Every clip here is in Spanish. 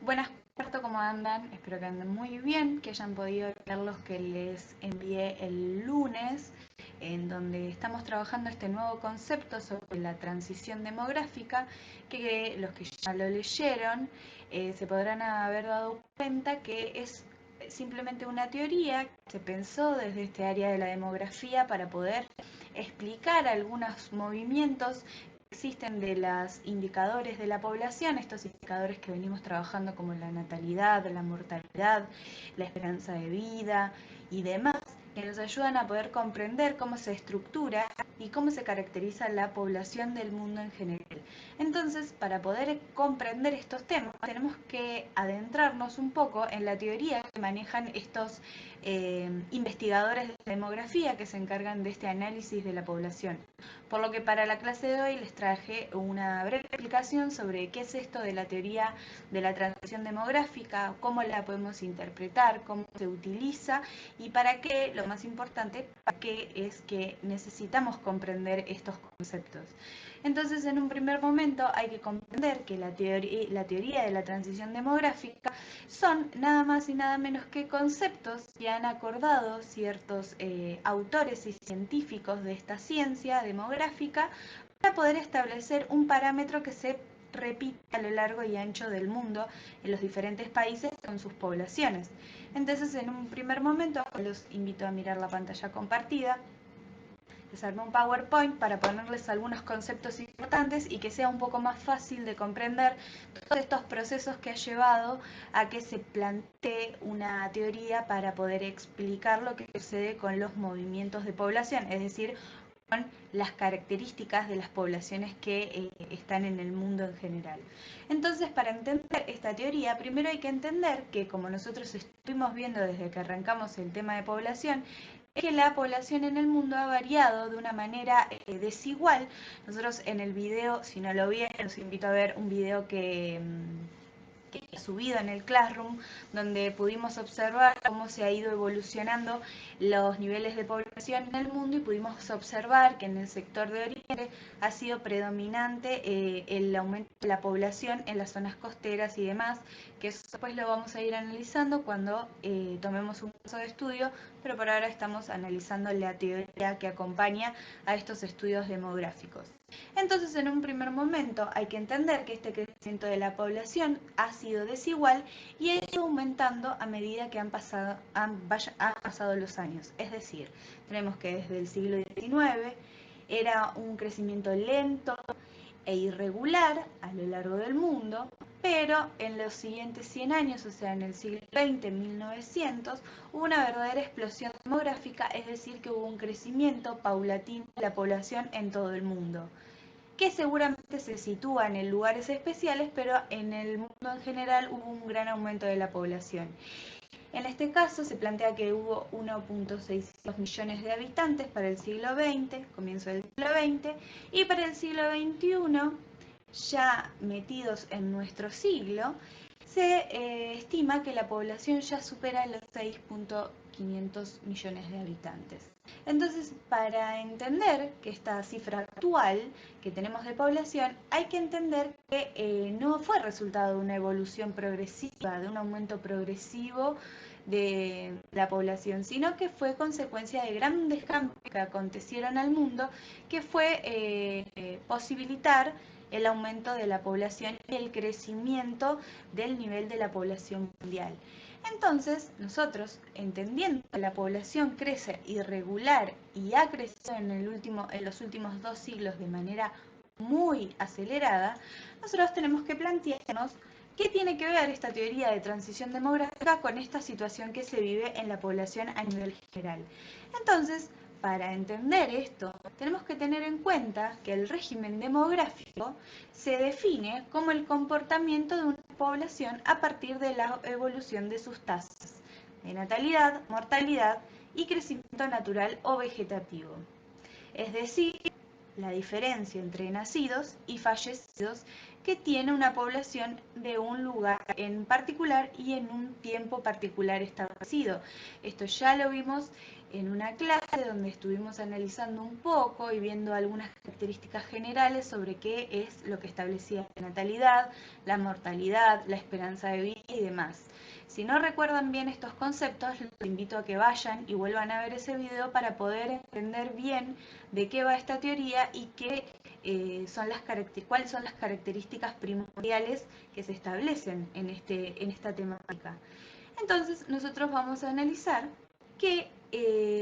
Buenas, Puerto, ¿cómo andan? Espero que anden muy bien, que hayan podido leer los que les envié el lunes, en donde estamos trabajando este nuevo concepto sobre la transición demográfica, que los que ya lo leyeron se podrán haber dado cuenta que es simplemente una teoría que se pensó desde este área de la demografía para poder explicar algunos movimientos existen de los indicadores de la población, estos indicadores que venimos trabajando como la natalidad, la mortalidad, la esperanza de vida y demás, que nos ayudan a poder comprender cómo se estructura y cómo se caracteriza la población del mundo en general. Entonces, para poder comprender estos temas, tenemos que adentrarnos un poco en la teoría que manejan estos investigadores de demografía que se encargan de este análisis de la población. Por lo que para la clase de hoy les traje una breve explicación sobre qué es esto de la teoría de la transición demográfica, cómo la podemos interpretar, cómo se utiliza y para qué, lo más importante, para qué es que necesitamos comprender estos conceptos. Entonces, en un primer momento hay que comprender que la teoría de la transición demográfica son nada más y nada menos que conceptos que han acordado ciertos autores y científicos de esta ciencia demográfica para poder establecer un parámetro que se repite a lo largo y ancho del mundo en los diferentes países con sus poblaciones. Entonces, en un primer momento, los invito a mirar la pantalla compartida. Les armé un PowerPoint para ponerles algunos conceptos importantes y que sea un poco más fácil de comprender todos estos procesos que ha llevado a que se plantee una teoría para poder explicar lo que sucede con los movimientos de población, es decir, con las características de las poblaciones que están en el mundo en general. Entonces, para entender esta teoría, primero hay que entender que, como nosotros estuvimos viendo desde que arrancamos el tema de población, es que la población en el mundo ha variado de una manera desigual. Nosotros en el video, si no lo vieron, los invito a ver un video que he subido en el Classroom, donde pudimos observar cómo se ha ido evolucionando los niveles de población en el mundo y pudimos observar que en el sector de Oriente ha sido predominante el aumento de la población en las zonas costeras y demás, que eso después lo vamos a ir analizando cuando tomemos un curso de estudio, pero por ahora estamos analizando la teoría que acompaña a estos estudios demográficos. Entonces, en un primer momento hay que entender que este crecimiento de la población ha sido desigual y ha ido aumentando a medida que han pasado los años. Es decir, tenemos que desde el siglo XIX era un crecimiento lento e irregular a lo largo del mundo, pero en los siguientes 100 años, o sea, en el siglo XX, 1900, hubo una verdadera explosión demográfica, es decir, que hubo un crecimiento paulatino de la población en todo el mundo, que seguramente se sitúan en lugares especiales, pero en el mundo en general hubo un gran aumento de la población. En este caso se plantea que hubo 1.600 millones de habitantes para el siglo XX, comienzo del siglo XX, y para el siglo XXI, ya metidos en nuestro siglo, se estima que la población ya supera los 6.500 millones de habitantes. Entonces, para entender que esta cifra actual que tenemos de población, hay que entender que no fue resultado de una evolución progresiva, de un aumento progresivo de la población, sino que fue consecuencia de grandes cambios que acontecieron al mundo, que fue posibilitar el aumento de la población y el crecimiento del nivel de la población mundial. Entonces, nosotros, entendiendo que la población crece irregular y ha crecido en los últimos 2 siglos de manera muy acelerada, nosotros tenemos que plantearnos qué tiene que ver esta teoría de transición demográfica con esta situación que se vive en la población a nivel general. Entonces, para entender esto, tenemos que tener en cuenta que el régimen demográfico se define como el comportamiento de una población a partir de la evolución de sus tasas de natalidad, mortalidad y crecimiento natural o vegetativo. Es decir, la diferencia entre nacidos y fallecidos que tiene una población de un lugar en particular y en un tiempo particular establecido. Esto ya lo vimos en una clase donde estuvimos analizando un poco y viendo algunas características generales sobre qué es lo que establecía la natalidad, la mortalidad, la esperanza de vida y demás. Si no recuerdan bien estos conceptos, les invito a que vayan y vuelvan a ver ese video para poder entender bien de qué va esta teoría y cuáles son las características primordiales que se establecen en esta temática. Entonces, nosotros vamos a analizar que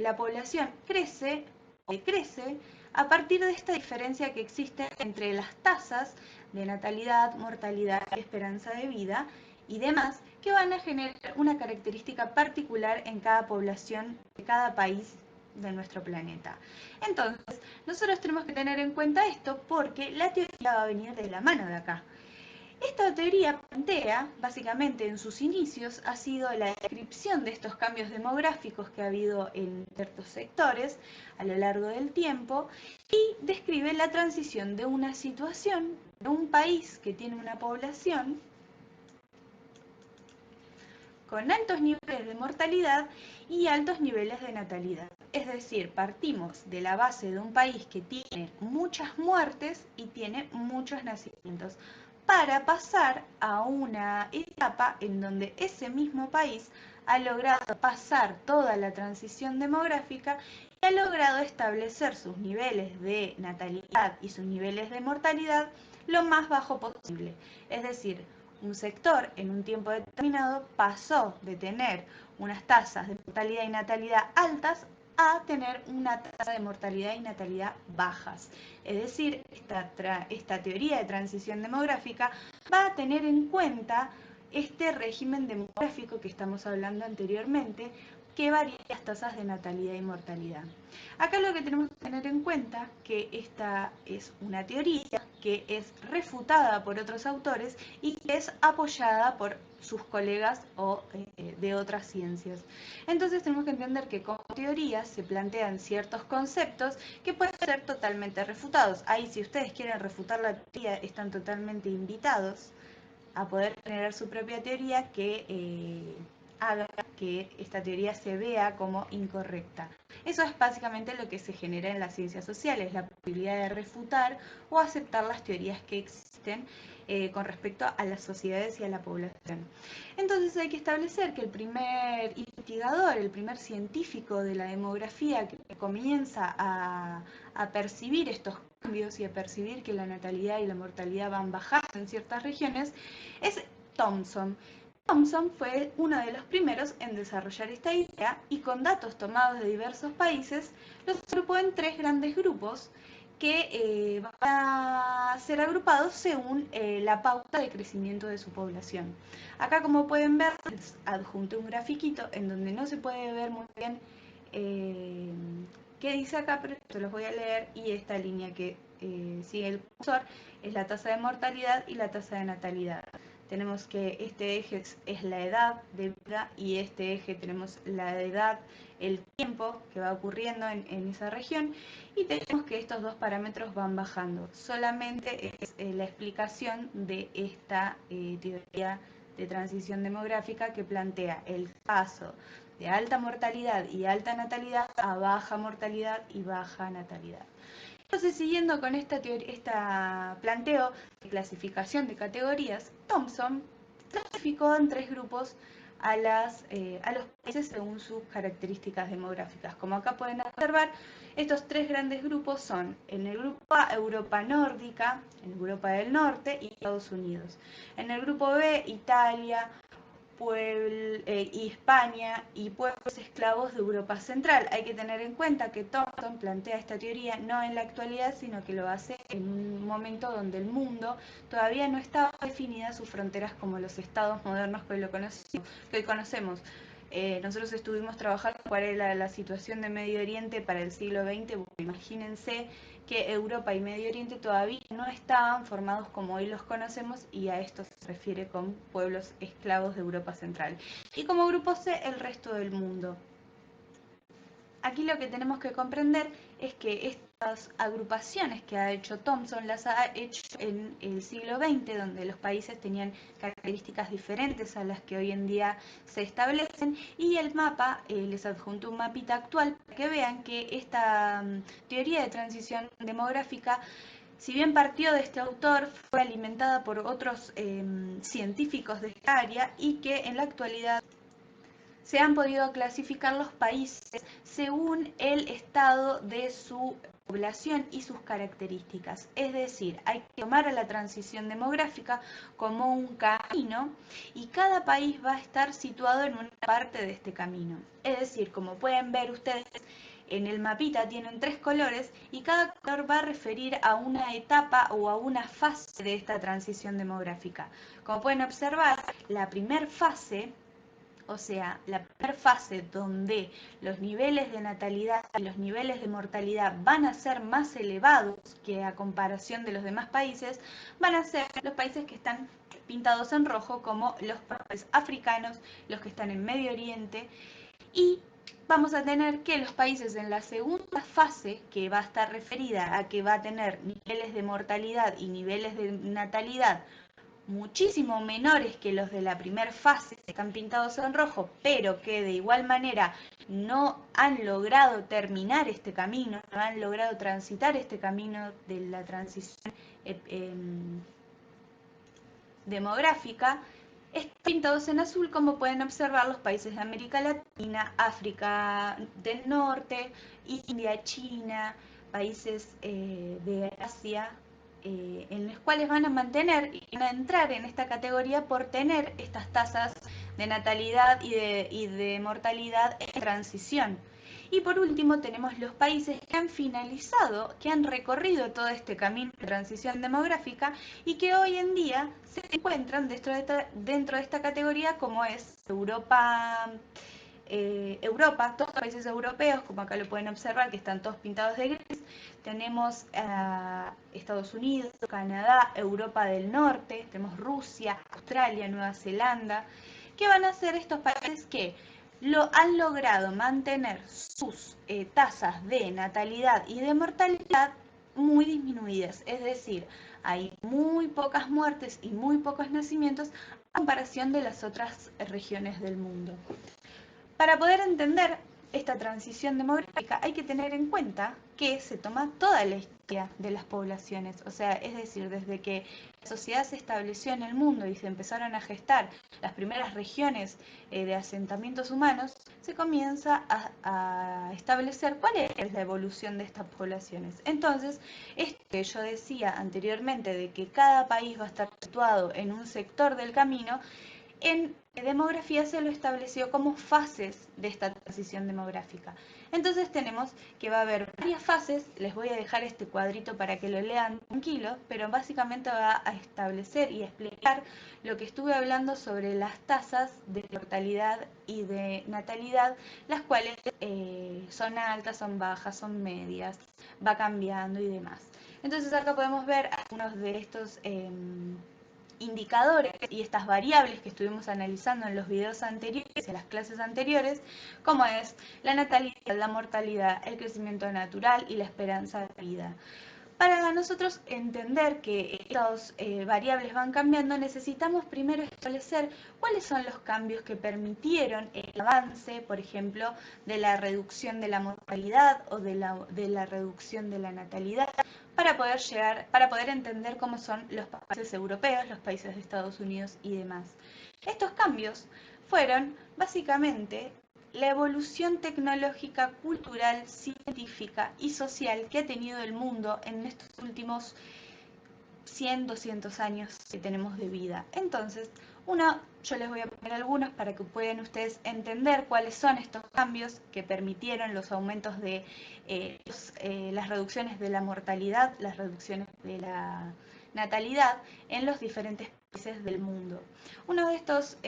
la población crece o decrece a partir de esta diferencia que existe entre las tasas de natalidad, mortalidad, esperanza de vida y demás, que van a generar una característica particular en cada población de cada país de nuestro planeta. Entonces, nosotros tenemos que tener en cuenta esto porque la teoría va a venir de la mano de acá. Esta teoría plantea, básicamente en sus inicios, ha sido la descripción de estos cambios demográficos que ha habido en ciertos sectores a lo largo del tiempo y describe la transición de una situación de un país que tiene una población con altos niveles de mortalidad y altos niveles de natalidad. Es decir, partimos de la base de un país que tiene muchas muertes y tiene muchos nacimientos, para pasar a una etapa en donde ese mismo país ha logrado pasar toda la transición demográfica y ha logrado establecer sus niveles de natalidad y sus niveles de mortalidad lo más bajo posible. Es decir, un sector en un tiempo determinado pasó de tener unas tasas de mortalidad y natalidad altas a tener una tasa de mortalidad y natalidad bajas. Es decir, esta teoría de transición demográfica va a tener en cuenta este régimen demográfico que estamos hablando anteriormente, que varía las tasas de natalidad y mortalidad. Acá lo que tenemos que tener en cuenta que esta es una teoría que es refutada por otros autores y que es apoyada por sus colegas o de otras ciencias. Entonces tenemos que entender que como teoría se plantean ciertos conceptos que pueden ser totalmente refutados. Ahí, si ustedes quieren refutar la teoría, están totalmente invitados a poder generar su propia teoría que haga que esta teoría se vea como incorrecta. Eso es básicamente lo que se genera en las ciencias sociales, la posibilidad de refutar o aceptar las teorías que existen con respecto a las sociedades y a la población. Entonces hay que establecer que el primer investigador, el primer científico de la demografía que comienza a percibir estos cambios y a percibir que la natalidad y la mortalidad van bajando en ciertas regiones es Thomson. Thomson fue uno de los primeros en desarrollar esta idea y con datos tomados de diversos países los agrupó en tres grandes grupos que van a ser agrupados según la pauta de crecimiento de su población. Acá, como pueden ver, les adjunté un grafiquito en donde no se puede ver muy bien qué dice acá, pero se los voy a leer, y esta línea que sigue el cursor es la tasa de mortalidad y la tasa de natalidad. Tenemos que este eje es la edad de vida y este eje tenemos la edad, el tiempo que va ocurriendo en esa región, y tenemos que estos dos parámetros van bajando. Solamente es la explicación de esta teoría de transición demográfica que plantea el paso de alta mortalidad y alta natalidad a baja mortalidad y baja natalidad. Entonces, siguiendo con este planteo de clasificación de categorías, Thomson clasificó en tres grupos a los países según sus características demográficas. Como acá pueden observar, estos tres grandes grupos son, en el grupo A, Europa nórdica, en Europa del Norte y Estados Unidos. En el grupo B, Italia, y España y pueblos esclavos de Europa Central. Hay que tener en cuenta que Thomson plantea esta teoría no en la actualidad, sino que lo hace en un momento donde el mundo todavía no estaba definida sus fronteras como los estados modernos que hoy conocemos. Nosotros estuvimos trabajando cuál era la situación de Medio Oriente para el siglo XX. Imagínense que Europa y Medio Oriente todavía no estaban formados como hoy los conocemos, y a esto se refiere con pueblos esclavos de Europa Central. Y como grupo C, el resto del mundo. Aquí lo que tenemos que comprender es que estas agrupaciones que ha hecho Thomson las ha hecho en el siglo XX, donde los países tenían características diferentes a las que hoy en día se establecen, y el mapa, les adjunto un mapita actual para que vean que esta teoría de transición demográfica, si bien partió de este autor, fue alimentada por otros científicos de esta área y que en la actualidad se han podido clasificar los países según el estado de su población y sus características. Es decir, hay que tomar a la transición demográfica como un camino y cada país va a estar situado en una parte de este camino. Es decir, como pueden ver ustedes, en el mapita tienen 3 colores y cada color va a referir a una etapa o a una fase de esta transición demográfica. Como pueden observar, la primera fase, o sea, la primera fase donde los niveles de natalidad y los niveles de mortalidad van a ser más elevados que a comparación de los demás países, van a ser los países que están pintados en rojo, como los países africanos, los que están en Medio Oriente, y vamos a tener que los países en la segunda fase, que va a estar referida a que va a tener niveles de mortalidad y niveles de natalidad muchísimo menores que los de la primera fase, que están pintados en rojo, pero que de igual manera no han logrado terminar este camino, no han logrado transitar este camino de la transición demográfica, están pintados en azul, como pueden observar los países de América Latina, África del Norte, India, China, países de Asia, en los cuales van a mantener y van a entrar en esta categoría por tener estas tasas de natalidad y de mortalidad en transición. Y por último tenemos los países que han finalizado, que han recorrido todo este camino de transición demográfica y que hoy en día se encuentran dentro de esta categoría, como es Europa, todos los países europeos, como acá lo pueden observar, que están todos pintados de gris. Tenemos Estados Unidos, Canadá, Europa del Norte, tenemos Rusia, Australia, Nueva Zelanda, que van a ser estos países que han logrado mantener sus tasas de natalidad y de mortalidad muy disminuidas. Es decir, hay muy pocas muertes y muy pocos nacimientos a comparación de las otras regiones del mundo. Para poder entender esta transición demográfica hay que tener en cuenta que se toma toda la historia de las poblaciones, o sea, es decir, desde que la sociedad se estableció en el mundo y se empezaron a gestar las primeras regiones de asentamientos humanos, se comienza a establecer cuál es la evolución de estas poblaciones. Entonces, esto que yo decía anteriormente de que cada país va a estar situado en un sector del camino, en demografía se lo estableció como fases de esta transición demográfica. Entonces tenemos que va a haber varias fases, les voy a dejar este cuadrito para que lo lean tranquilos, pero básicamente va a establecer y explicar lo que estuve hablando sobre las tasas de mortalidad y de natalidad, las cuales son altas, son bajas, son medias, va cambiando y demás. Entonces acá podemos ver algunos de estos indicadores y estas variables que estuvimos analizando en los videos anteriores, en las clases anteriores, como es la natalidad, la mortalidad, el crecimiento natural y la esperanza de vida. Para nosotros entender que estas variables van cambiando, necesitamos primero establecer cuáles son los cambios que permitieron el avance, por ejemplo, de la reducción de la mortalidad o de la reducción de la natalidad, para poder entender cómo son los países europeos, los países de Estados Unidos y demás. Estos cambios fueron básicamente la evolución tecnológica, cultural, científica y social que ha tenido el mundo en estos últimos 100, 200 años que tenemos de vida. Entonces, yo les voy a poner algunos para que puedan ustedes entender cuáles son estos cambios que permitieron los aumentos de las reducciones de la mortalidad, las reducciones de la natalidad en los diferentes países del mundo. Uno de estos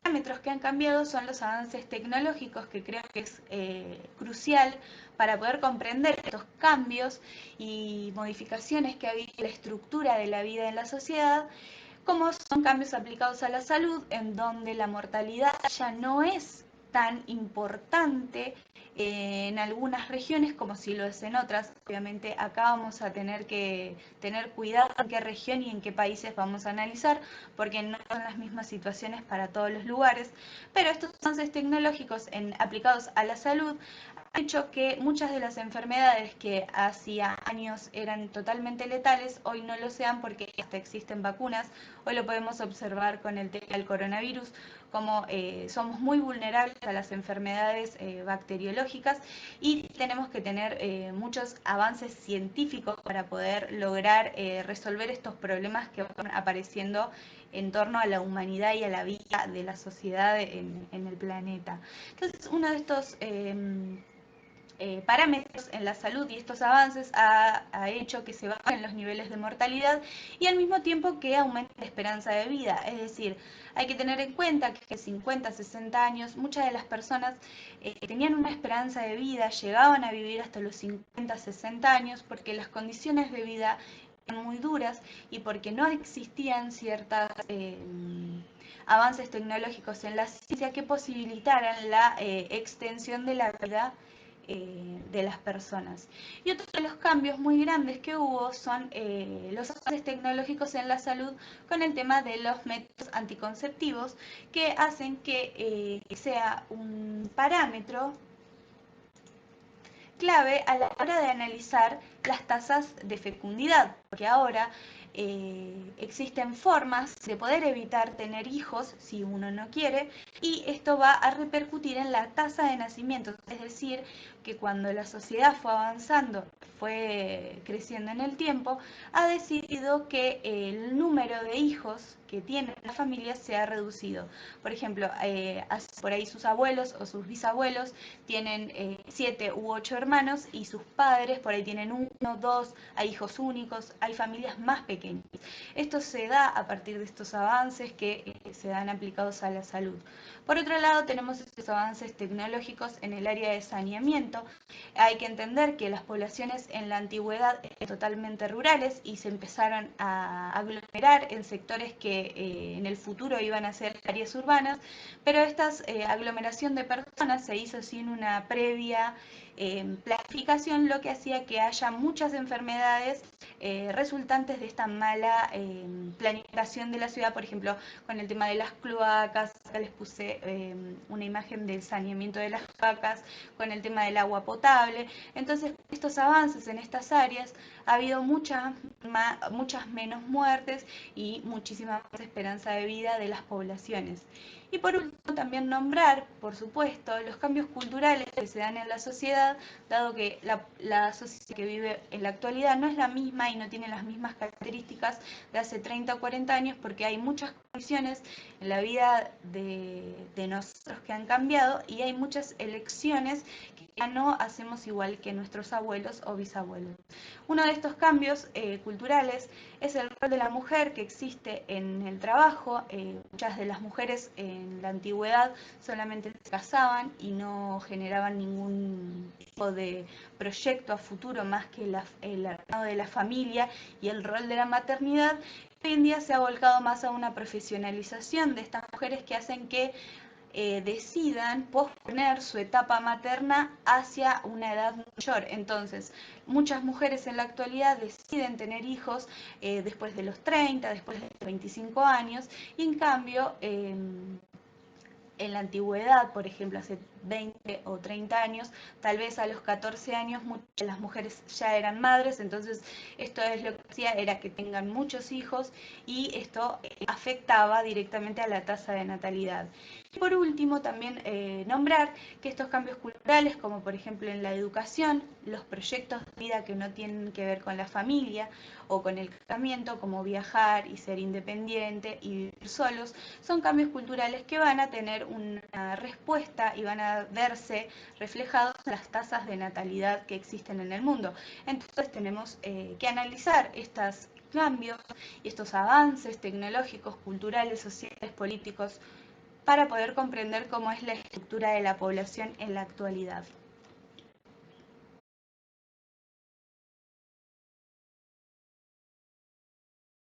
parámetros que han cambiado son los avances tecnológicos, que creo que es crucial para poder comprender estos cambios y modificaciones que ha habido en la estructura de la vida en la sociedad, como son cambios aplicados a la salud, en donde la mortalidad ya no es tan importante en algunas regiones como si lo es en otras. Obviamente acá vamos a tener que tener cuidado en qué región y en qué países vamos a analizar, porque no son las mismas situaciones para todos los lugares, pero estos avances tecnológicos aplicados a la salud han hecho que muchas de las enfermedades que hacía años eran totalmente letales, hoy no lo sean porque hasta existen vacunas. Hoy lo podemos observar con el tema del coronavirus, como somos muy vulnerables a las enfermedades bacteriológicas y tenemos que tener muchos avances científicos para poder lograr resolver estos problemas que van apareciendo en torno a la humanidad y a la vida de la sociedad en el planeta. Entonces, uno de estos parámetros en la salud y estos avances ha hecho que se bajen los niveles de mortalidad y al mismo tiempo que aumente la esperanza de vida. Es decir, hay que tener en cuenta que 50, 60 años, muchas de las personas tenían una esperanza de vida, llegaban a vivir hasta los 50, 60 años porque las condiciones de vida eran muy duras y porque no existían ciertas avances tecnológicos en la ciencia que posibilitaran la extensión de la vida de las personas. Y otro de los cambios muy grandes que hubo son los avances tecnológicos en la salud con el tema de los métodos anticonceptivos que hacen que sea un parámetro clave a la hora de analizar las tasas de fecundidad, porque ahora existen formas de poder evitar tener hijos si uno no quiere y esto va a repercutir en la tasa de nacimientos, es decir, que cuando la sociedad fue avanzando, fue creciendo en el tiempo, ha decidido que el número de hijos que tiene la familia se ha reducido. Por ejemplo, por ahí sus abuelos o sus bisabuelos tienen 7 u 8 hermanos y sus padres por ahí tienen 1, 2, hay hijos únicos, hay familias más pequeñas. Esto se da a partir de estos avances que se dan aplicados a la salud. Por otro lado, tenemos estos avances tecnológicos en el área de saneamiento. Hay que entender que las poblaciones en la antigüedad eran totalmente rurales y se empezaron a aglomerar en sectores que en el futuro iban a ser áreas urbanas, pero esta aglomeración de personas se hizo sin una previa planificación, lo que hacía que haya muchas enfermedades resultantes de esta mala planificación de la ciudad, por ejemplo, con el tema de las cloacas. Acá les puse una imagen del saneamiento de las cloacas, con el tema del agua potable. Entonces, estos avances en estas áreas ha habido muchas menos muertes y muchísima más esperanza de vida de las poblaciones. Y por último, también nombrar, por supuesto, los cambios culturales que se dan en la sociedad, dado que la sociedad que vive en la actualidad no es la misma y no tiene las mismas características de hace 30 o 40 años, porque hay muchas condiciones en la vida de nosotros que han cambiado y hay muchas elecciones que ya no hacemos igual que nuestros abuelos o bisabuelos. Uno de estos cambios culturales es el rol de la mujer que existe en el trabajo. Muchas de las mujeres en la antigüedad solamente se casaban y no generaban ningún tipo de proyecto a futuro más que el armado de la familia y el rol de la maternidad. Hoy en día se ha volcado más a una profesionalización de estas mujeres que hacen que decidan posponer su etapa materna hacia una edad mayor. Entonces, muchas mujeres en la actualidad deciden tener hijos después de los 30, después de los 25 años, y en cambio, en la antigüedad, por ejemplo, hace 20 o 30 años, tal vez a los 14 años muchas de las mujeres ya eran madres, entonces esto es lo que hacía, era que tengan muchos hijos y esto afectaba directamente a la tasa de natalidad. Y por último, también nombrar que estos cambios culturales, como por ejemplo en la educación, los proyectos de vida que no tienen que ver con la familia o con el casamiento, como viajar y ser independiente y vivir solos, son cambios culturales que van a tener una respuesta y van a verse reflejados en las tasas de natalidad que existen en el mundo. Entonces tenemos que analizar estos cambios y estos avances tecnológicos, culturales, sociales, políticos, para poder comprender cómo es la estructura de la población en la actualidad.